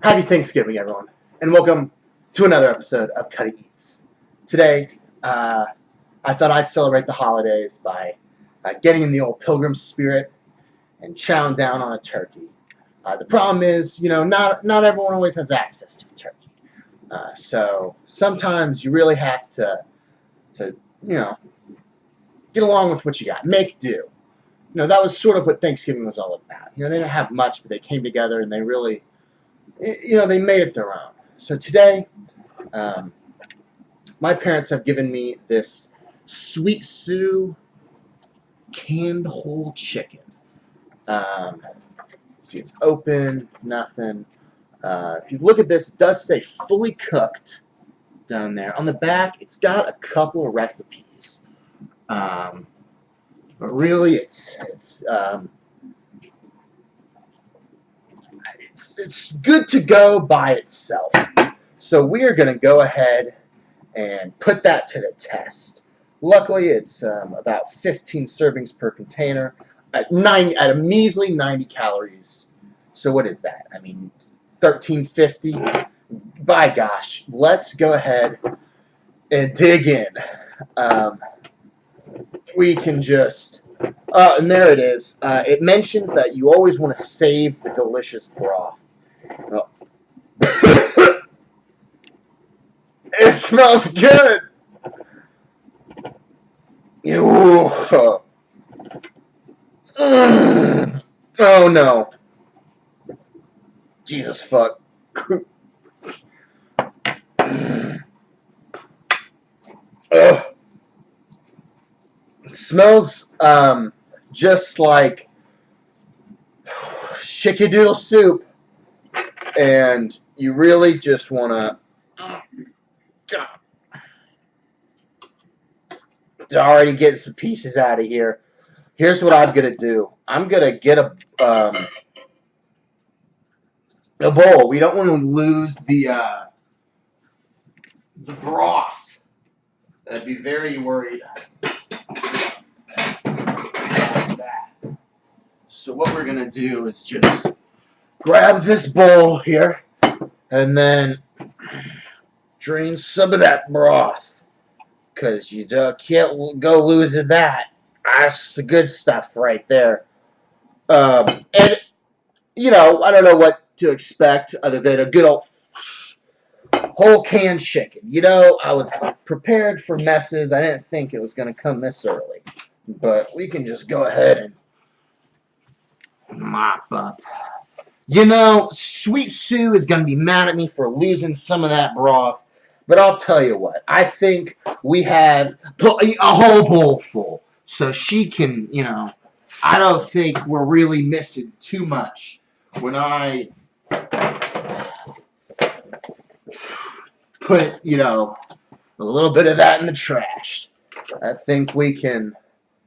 Happy Thanksgiving, everyone, and welcome to another episode of Cutty Eats. Today, I thought I'd celebrate the holidays by getting in the old pilgrim spirit and chowing down on a turkey. The problem is, not everyone always has access to a turkey. So sometimes you really have to get along with what you got. Make do. That was sort of what Thanksgiving was all about. They didn't have much, but they came together and they really they made it their own. So today, my parents have given me this Sweet Sue canned whole chicken. See, it's open, nothing. If you look at this, it does say fully cooked down there. On the back, it's got a couple of recipes. But really, it's good to go by itself. So we are going to go ahead and put that to the test. Luckily, it's about 15 servings per container at a measly 90 calories. So what is that? 1350. By gosh, let's go ahead and dig in. We can just... and there it is. It mentions that you always want to save the delicious broth. Well, it smells good. Oh no. Jesus fuck. It smells just like shickadoodle soup, and you really just want to already get some pieces out of here. Here's what I'm gonna do. I'm gonna get a bowl. We don't want to lose the broth. I'd be very worried about that. So what we're gonna do is just grab this bowl here and then drain some of that broth, because you can't go losing that. That's the good stuff right there. And I don't know what to expect other than a good old whole canned chicken. I was prepared for messes. I didn't think it was going to come this early. But we can just go ahead and mop up. Sweet Sue is going to be mad at me for losing some of that broth. But I'll tell you what. I think we have a whole bowl full. So she can, I don't think we're really missing too much when I put, a little bit of that in the trash. I think we can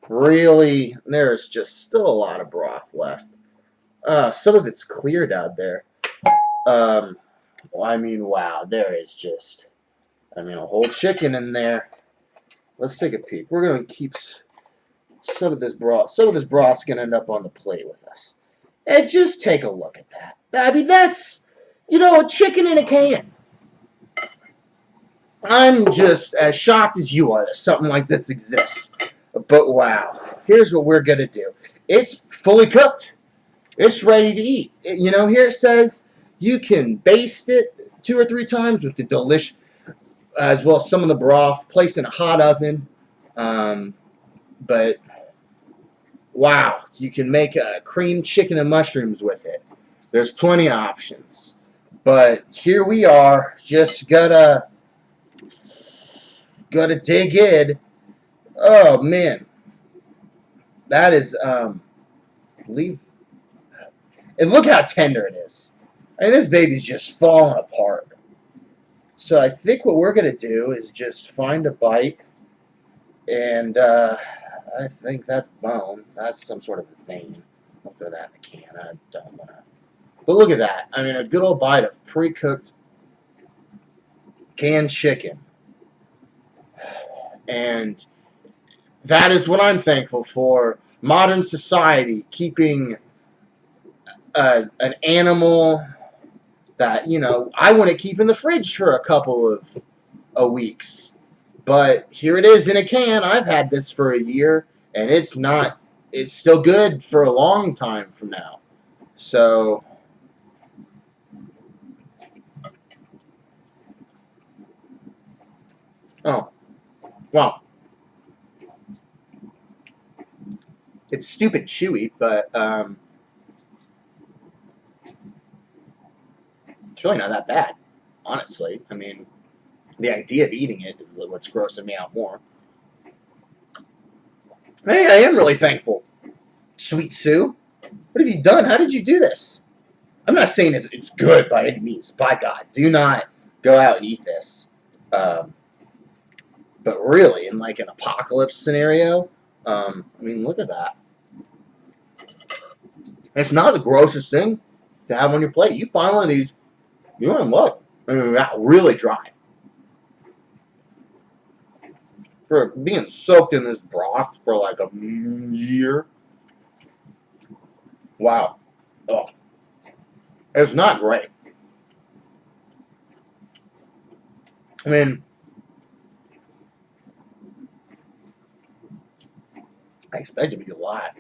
really... There's just still a lot of broth left. Some of it's cleared out there. Wow, there is just... a whole chicken in there. Let's take a peek. We're going to keep some of this broth. Some of this broth's going to end up on the plate with us. And just take a look at that. That's, a chicken in a can. I'm just as shocked as you are that something like this exists. But wow. Here's what we're going to do. It's fully cooked. It's ready to eat. Here it says you can baste it 2 or 3 times with the delicious... as well as some of the broth, placed in a hot oven. But wow, you can make a cream chicken and mushrooms with it. There's plenty of options. But here we are, just gotta dig in. Oh man, that is leave. And look how tender it is. This baby's just falling apart. So I think what we're going to do is just find a bite, and I think that's bone. That's some sort of a vein. I'll throw that in the can. I don't want to. But look at that. A good old bite of pre-cooked canned chicken. And that is what I'm thankful for. Modern society keeping an animal that, I want to keep in the fridge for a couple of weeks. But here it is in a can. I've had this for a year, and it's still good for a long time from now. So, oh, well, it's stupid chewy, but it's really not that bad, honestly. I mean, the idea of eating it is what's grossing me out more. Hey, I am really thankful. Sweet Sue, what have you done? How did you do this? I'm not saying it's good by any means. By God, do not go out and eat this. Um, but really, in like an apocalypse scenario, I mean, look at that. It's not the grossest thing to have on your plate. You find one of these, you're in luck. I mean, really dry. For being soaked in this broth for like a year. Wow. Oh, it's not great. I mean, I expect it to be a lot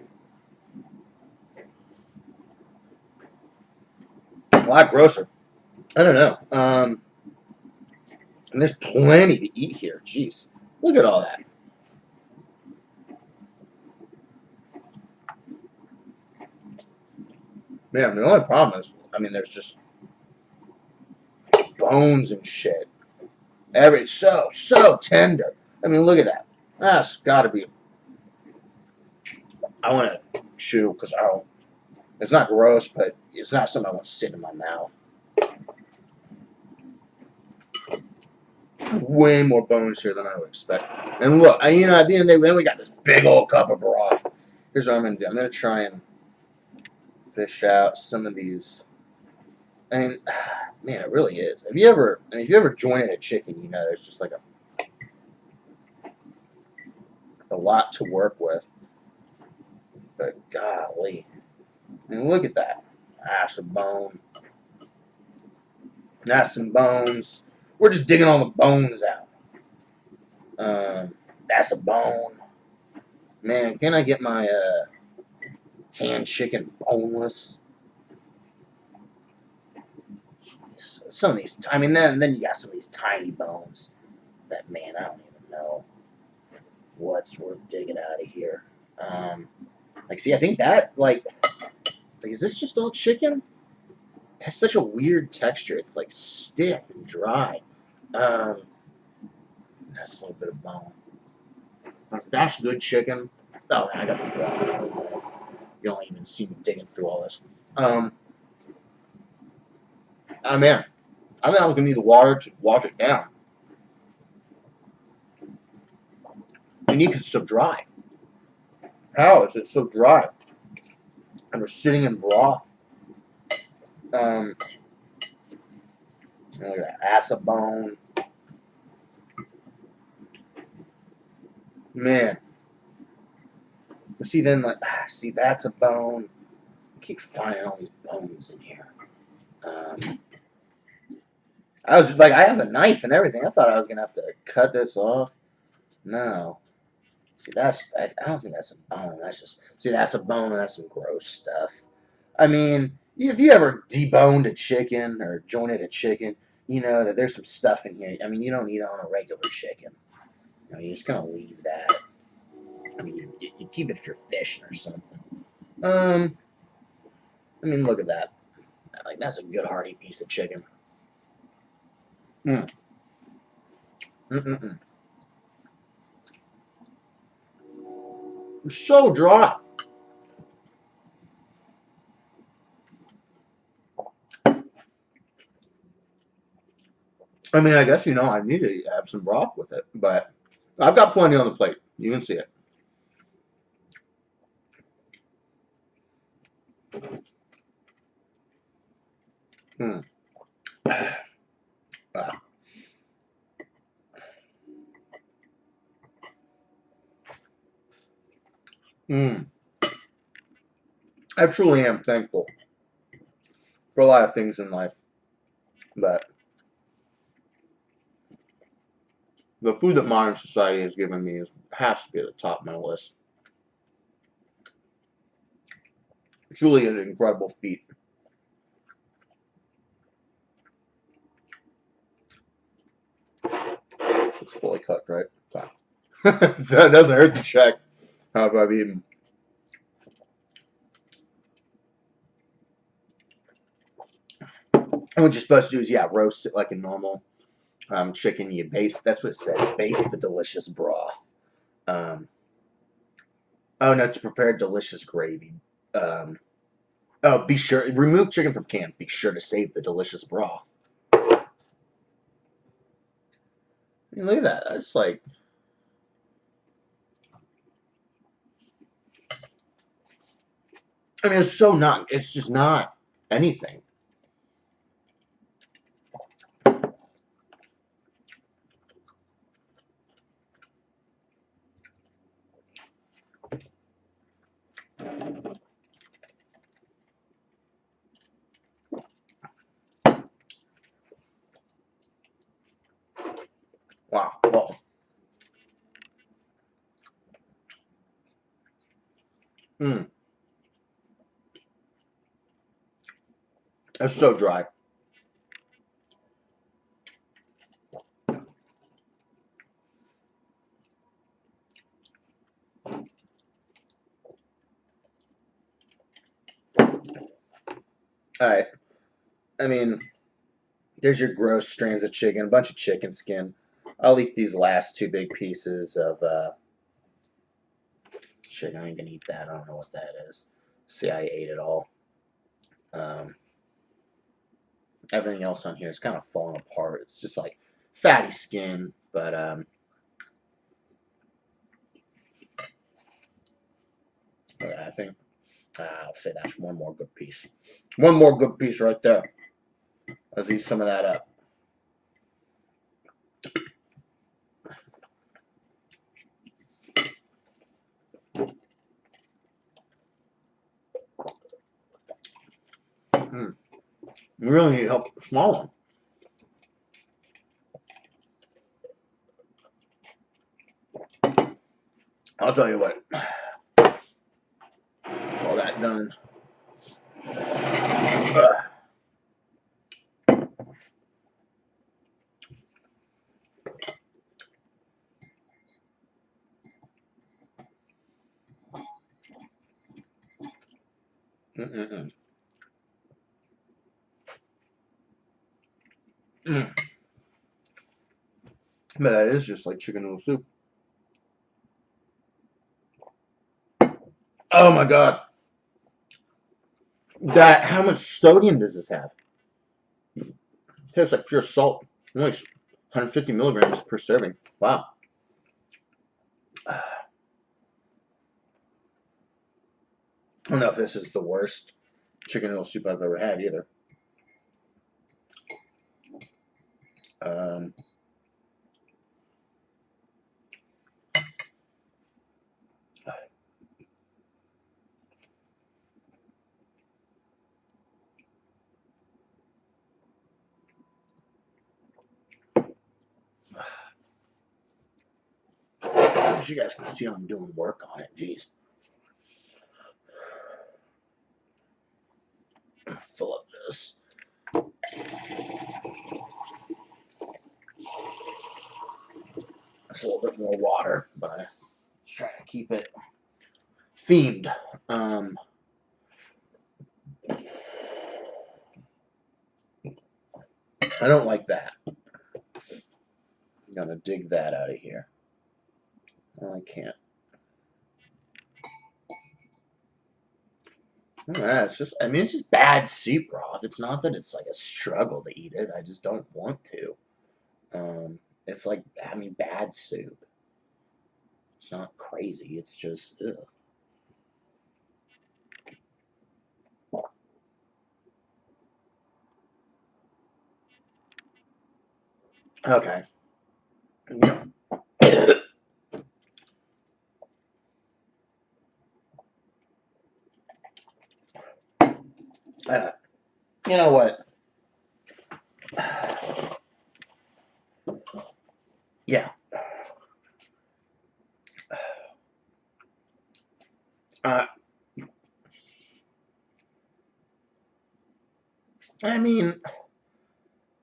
grosser. I don't know. And there's plenty to eat here. Jeez. Look at all that. Man, the only problem is, I mean, there's just bones and shit. It's so tender. I mean, look at that. That's got to be. I want to chew because I don't. It's not gross, but it's not something I want to sit in my mouth. There's way more bones here than I would expect. And look, at the end of the day, then we got this big old cup of broth. Here's what I'm going to do. I'm going to try and fish out some of these. I mean, man, it really is. If you ever jointed a chicken, there's just like a lot to work with. But golly, I mean, look at that. That's a bone. That's some bones. We're just digging all the bones out. That's a bone. Man, can I get my canned chicken boneless? Jeez. Some of these, I mean, then you got some of these tiny bones that, man, I don't even know what's worth digging out of here. See, I think that, is this just all chicken? It has such a weird texture. It's, stiff and dry. That's a little bit of bone. That's good chicken. Oh, man, I got the broth. You don't even see me digging through all this. Man, I think I was going to need the water to wash it down. Unique because it's so dry. How is it so dry? And we're sitting in broth. Look at that. That's a bone. Man. But see, then, see, that's a bone. I keep finding all these bones in here. I was I have a knife and everything. I thought I was going to have to cut this off. No. See, I don't think that's a bone. That's a bone and that's some gross stuff. I mean, if you ever deboned a chicken or jointed a chicken, you know that there's some stuff in here. I mean, you don't eat it on a regular chicken. You just kind of leave that. I mean, you keep it if you're fishing or something. I mean, look at that. That's a good hearty piece of chicken. It's so dry. I mean, I guess, I need to have some broth with it, but I've got plenty on the plate. You can see it. I truly am thankful for a lot of things in life. But the food that modern society has given me has to be at the top of my list. Truly an incredible feat. It's fully cooked, right? So it doesn't hurt to check how I've eaten. And what you're supposed to do is, yeah, roast it like a normal chicken. You baste, that's what it said, baste the delicious broth. Um, oh, no, to prepare delicious gravy. Um, oh, be sure, remove chicken from can. Be sure to save the delicious broth. I mean, look at that. That's like, I mean, it's just not anything. Wow. Well, mm, that's so dry. All right. I mean, there's your gross strands of chicken, a bunch of chicken skin. I'll eat these last two big pieces of chicken. I ain't gonna eat that. I don't know what that is. See, I ate it all. Um, everything else on here is kind of falling apart. It's just like fatty skin, but I think I'll say that's one more good piece. One more good piece right there. Let's eat some of that up. Mm. You really need help with the small one. I'll tell you what. All that done. Mm-mm-mm. Mm. But that is just like chicken noodle soup. Oh my god. That, how much sodium does this have? It tastes like pure salt. Only 150 milligrams per serving. Wow. I don't know if this is the worst chicken noodle soup I've ever had either. Um, as you guys can see, I'm doing work on it. Jeez. Fill up this. That's a little bit more water, but I'm trying to keep it themed. Um, I don't like that. I'm gonna dig that out of here. No, I can't. It's just, I mean, it's just bad soup broth. It's not that it's like a struggle to eat it. I just don't want to. It's like having bad soup. It's not crazy. It's just, ugh. Okay. Yeah. You know what? I mean,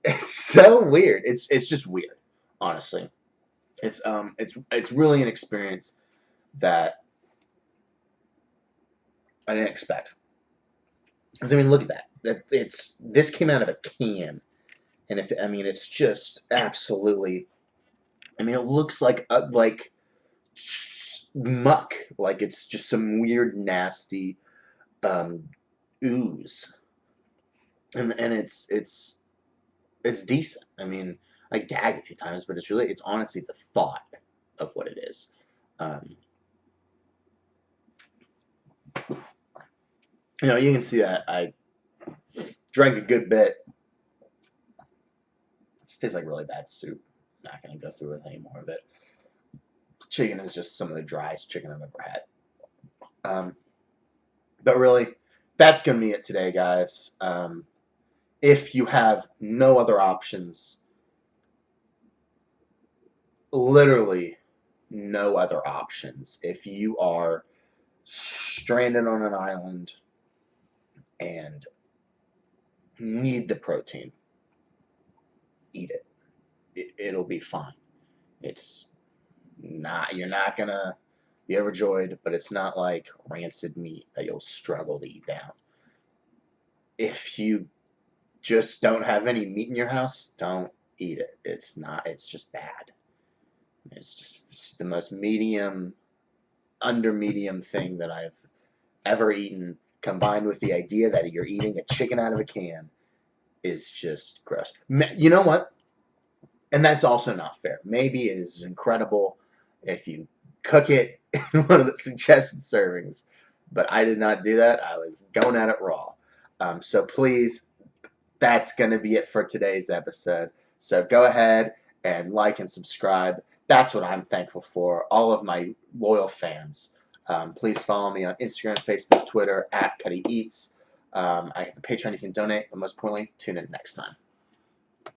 it's so weird. It's just weird, honestly. It's really an experience that I didn't expect. 'Cause, I mean, look at that. This came out of a can, and if I mean, it's just absolutely. I mean, it looks like muck, like it's just some weird, nasty um, ooze, and it's decent. I mean, I gagged a few times, but it's honestly the thought of what it is. Um, you can see that I drank a good bit. It tastes like really bad soup. I'm not gonna go through with any more of it. Chicken is just some of the driest chicken I've ever had. But really, that's gonna be it today, guys. If you have no other options, literally no other options. If you are stranded on an island and need the protein, eat it. It'll be fine. It's not, you're not gonna be overjoyed, but it's not like rancid meat that you'll struggle to eat down. If you just don't have any meat in your house, don't eat it. It's just bad. It's the most under medium thing that I've ever eaten, combined with the idea that you're eating a chicken out of a can is just gross. You know what? And that's also not fair. Maybe it is incredible if you cook it in one of the suggested servings, but I did not do that. I was going at it raw. So please, that's going to be it for today's episode. So go ahead and like and subscribe. That's what I'm thankful for. All of my loyal fans. Please follow me on Instagram, Facebook, Twitter, @Cutty Eats. I have a Patreon you can donate, but most importantly, tune in next time.